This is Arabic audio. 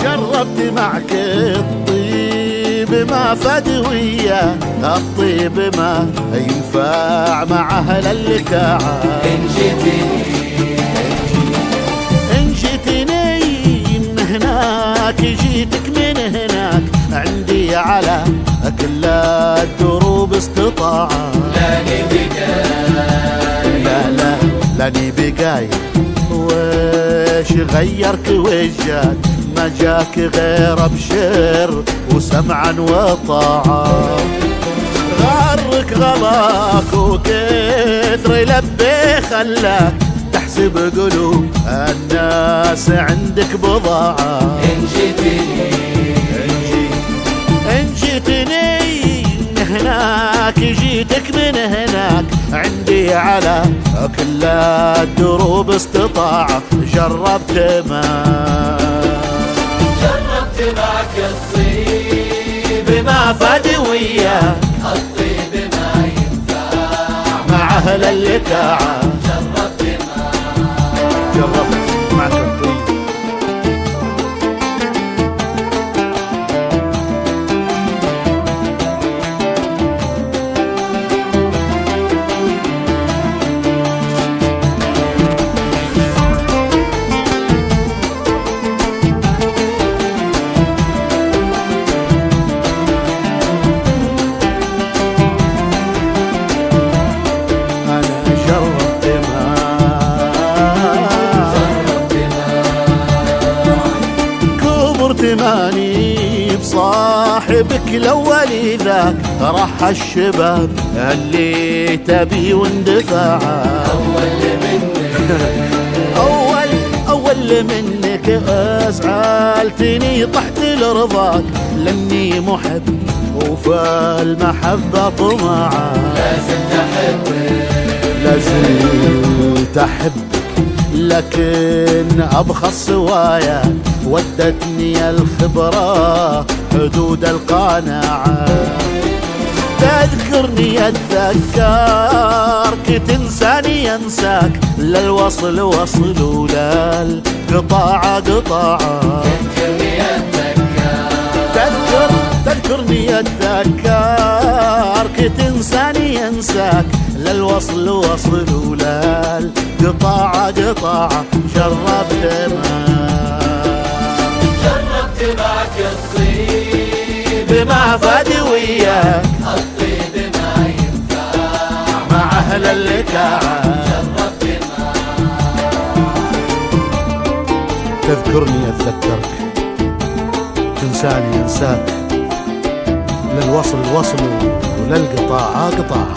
جربت معك الطيب ما فدوية، الطيب ما ينفع مع أهل اللكاعة. إن جيتني من هناك جيتك من هناك، عندي على كل الدروب استطاعة. لاني بقاي وش غيرك وجاك، ما جاك غير ابشر وسمعا وطاعة. غرك غلاك وكثر يلبي خلاك، تحسب قلوب الناس عندك بضاعة. إن جيتني من هناك جيتك من هناك، عندي على كل الدروب استطاعة. جربت معك الطيب ما فدوية، الطيب ما ينفع مع أهل اللكاعة. جربت معك الطيب. ماني بصاحبك الأول ذاك، راح الشباب اللي تبي واندفاع. أول منك أزعلتني طحت لرضاك، لاني محب وفي المحبة طماعة. لازم تحبك لكن أبخص سوايا، ودتني الخبرة حدود القناعة. تذكرني أتذكرك تنساني أنساك، للوصل وصل ولا القطاع قطاعة. تذكرني أتذكرك تنساني أنساك، للوصل وصل ولا القطاع قطاعة. جربت معك الطيب ما فدوية، الطيب ما ينفع مع أهل اللكاعة. تذكرني أتذكرك تنساني أنساك، للوصل وصل وللقطاع قطاع.